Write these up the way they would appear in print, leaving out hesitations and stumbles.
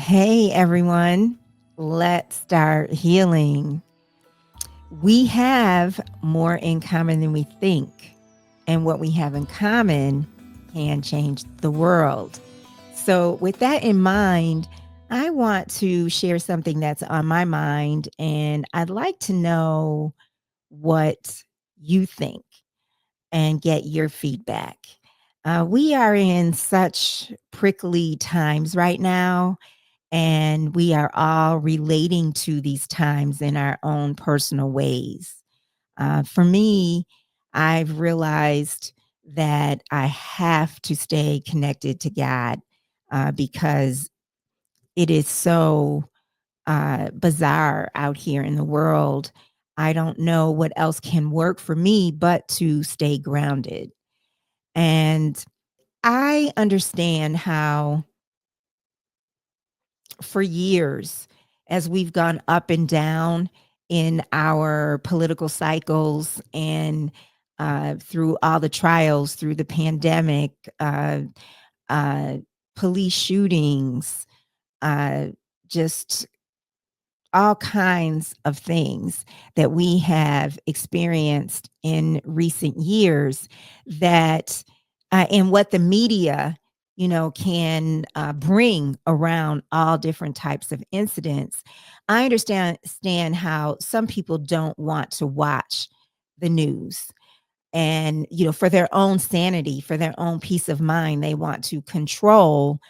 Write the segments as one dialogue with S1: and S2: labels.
S1: Hey everyone, let's start healing. We have more in common than we think, and what we have in common can change the world. So, with that in mind, I want to share something that's on my mind, and I'd like to know what you think and get your feedback. We are in such prickly times right now, and we are all relating to these times in our own personal ways. For me, I've realized that I have to stay connected to God because it is so bizarre out here in the world. I don't know what else can work for me but to stay grounded. And I understand how for years, as we've gone up and down in our political cycles and through all the trials, through the pandemic, uh, police shootings, uh, just all kinds of things that we have experienced in recent years that and what the media can bring around all different types of incidents. I understand how some people don't want to watch the news, and for their own sanity, for their own peace of mind, they want to control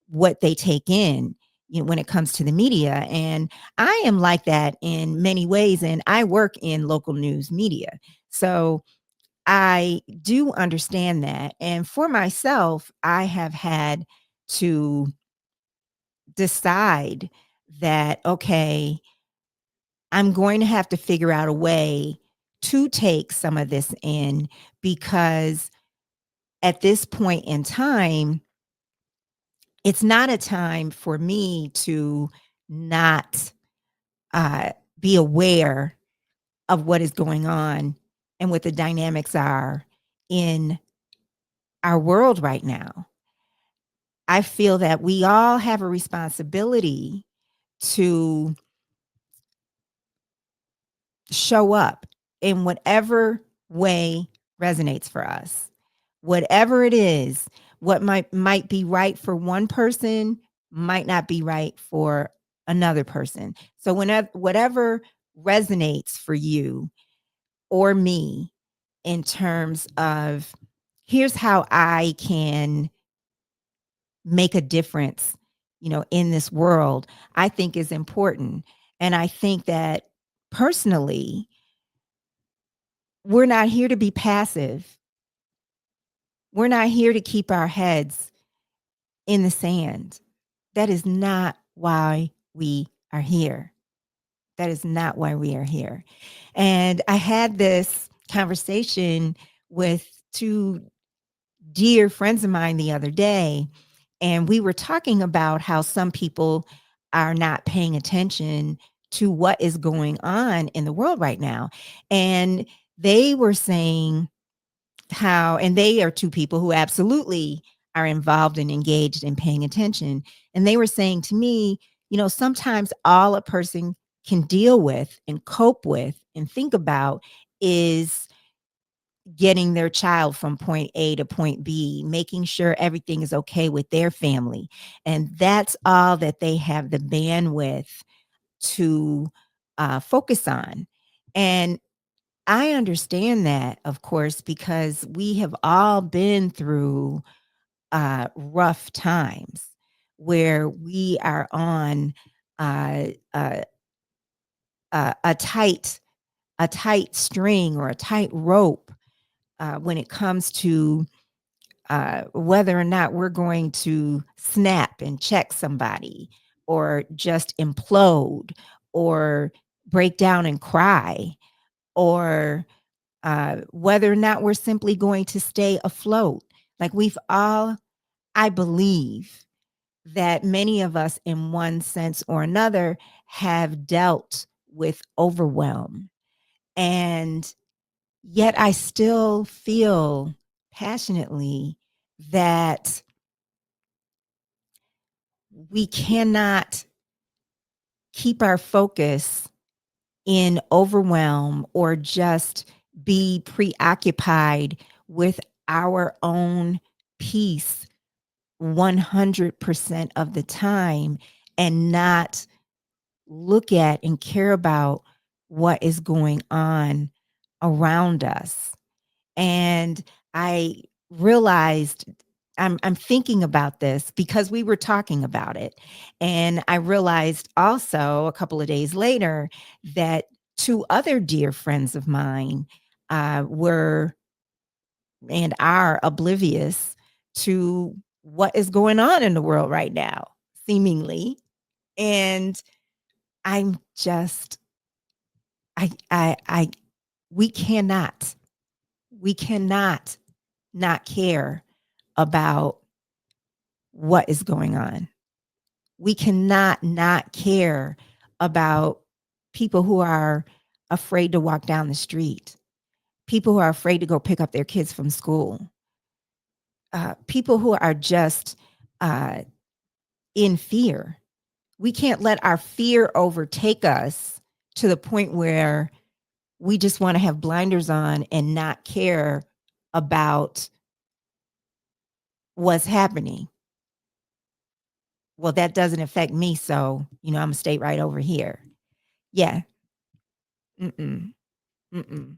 S1: what they take in, when it comes to the media. And I am like that in many ways. And I work in local news media. So I do understand that. And for myself, I have had to decide that, okay, I'm going to have to figure out a way to take some of this in, because at this point in time, it's not a time for me to not uh, be aware of what is going on and what the dynamics are in our world right now. I feel that we all have a responsibility to show up in whatever way resonates for us. Whatever it is, what might be right for one person might not be right for another person. So whatever resonates for you or me, in terms of here's how I can make a difference, in this world, I think is important. And I think that personally, we're not here to be passive. We're not here to keep our heads in the sand. That is not why we are here. That is not why we are here. And I had this conversation with two dear friends of mine the other day, and we were talking about how some people are not paying attention to what is going on in the world right now. And they were saying how, and they are two people who absolutely are involved and engaged in paying attention. And they were saying to me, sometimes all a person can deal with and cope with and think about is getting their child from point A to point B, making sure everything is okay with their family. And that's all that they have the bandwidth to focus on. And I understand that, of course, because we have all been through rough times where we are on uh, uh, a tight string or a tight rope when it comes to whether or not we're going to snap and check somebody, or just implode, or break down and cry, or whether or not we're simply going to stay afloat. Like we've all, I believe that many of us, in one sense or another, have dealt with overwhelm. And yet I still feel passionately that we cannot keep our focus in overwhelm or just be preoccupied with our own peace 100% of the time and not look at and care about what is going on around us. And I realized I'm thinking about this because we were talking about it. And I realized also a couple of days later that two other dear friends of mine were and are oblivious to what is going on in the world right now, seemingly. And I'm just, I, we cannot, we cannot not care about what is going on. We cannot not care about people who are afraid to walk down the street, people who are afraid to go pick up their kids from school, people who are just uh, in fear. We can't let our fear overtake us to the point where we just want to have blinders on and not care about what's happening. Well, that doesn't affect me, so, I'm gonna stay right over here. Yeah. Mm-mm. Mm-mm.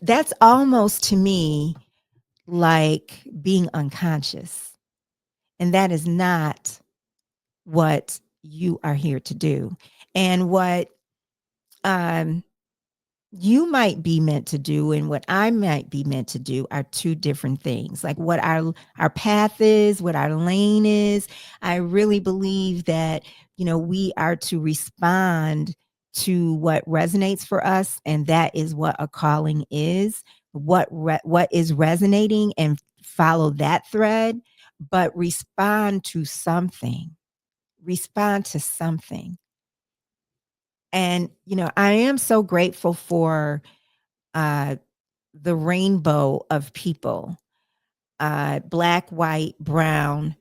S1: That's almost to me like being unconscious, and that is not what you are here to do. And what, um you might be meant to do and what I might be meant to do are two different things. Like what our path is, what our lane is. I really believe that, we are to respond to what resonates for us, and that is what a calling is. What is resonating, and follow that thread, but respond to something. Respond to something. And I am so grateful for uh the rainbow of people, black, white, brown,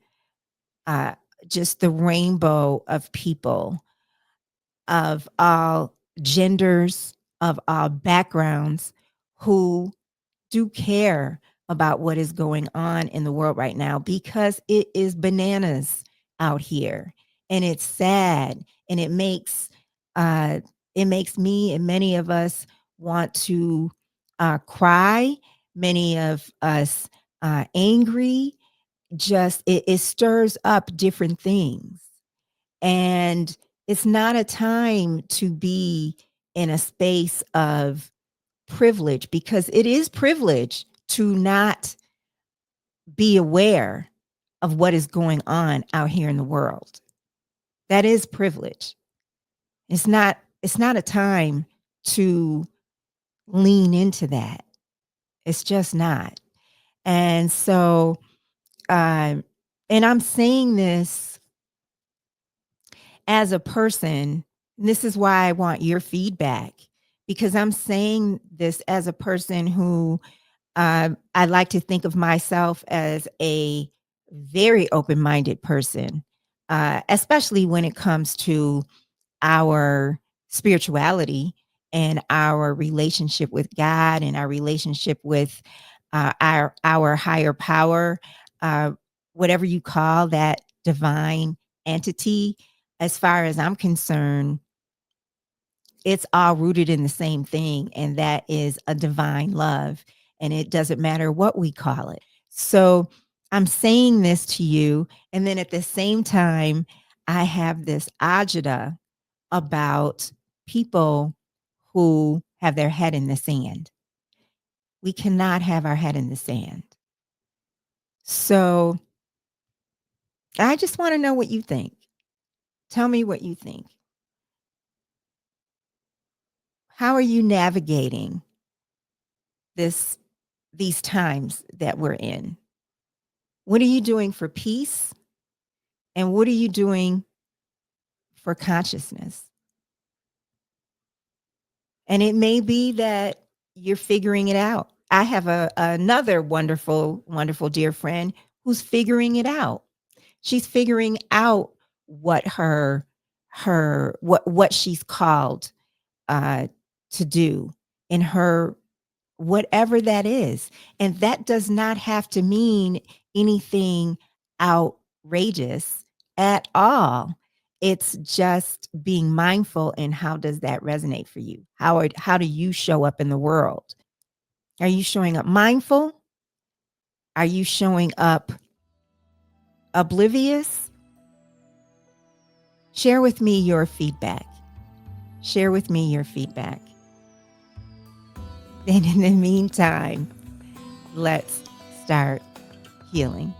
S1: uh, just the rainbow of people of all genders, of all backgrounds, who do care about what is going on in the world right now, because it is bananas out here, and it's sad, and uh it makes me and many of us want to cry, many of us angry. Just it stirs up different things, and it's not a time to be in a space of privilege, because it is privilege to not be aware of what is going on out here in the world. That is privilege. It's not a time to lean into that. It's just not. And so um and I'm saying this as a person, and this is why I want your feedback, because I'm saying this as a person who I like to think of myself as a very open minded person, especially when it comes to our spirituality and our relationship with God and our relationship with our higher power, uh, whatever you call that divine entity. As far as I'm concerned, it's all rooted in the same thing, and that is a divine love. And it doesn't matter what we call it. So I'm saying this to you. And then at the same time, I have this agita about people who have their head in the sand. We cannot have our head in the sand. So I just want to know what you think. Tell me what you think. How are you navigating this these times that we're in? What are you doing for peace? And what are you doing for consciousness? And it may be that you're figuring it out. I have another wonderful, wonderful dear friend who's figuring it out. She's figuring out what what she's called uh to do in her, whatever that is. And that does not have to mean anything outrageous at all. It's just being mindful, and how does that resonate for you? How do you show up in the world? Are you showing up mindful? Are you showing up oblivious? Share with me your feedback. Share with me your feedback. And in the meantime, let's start healing.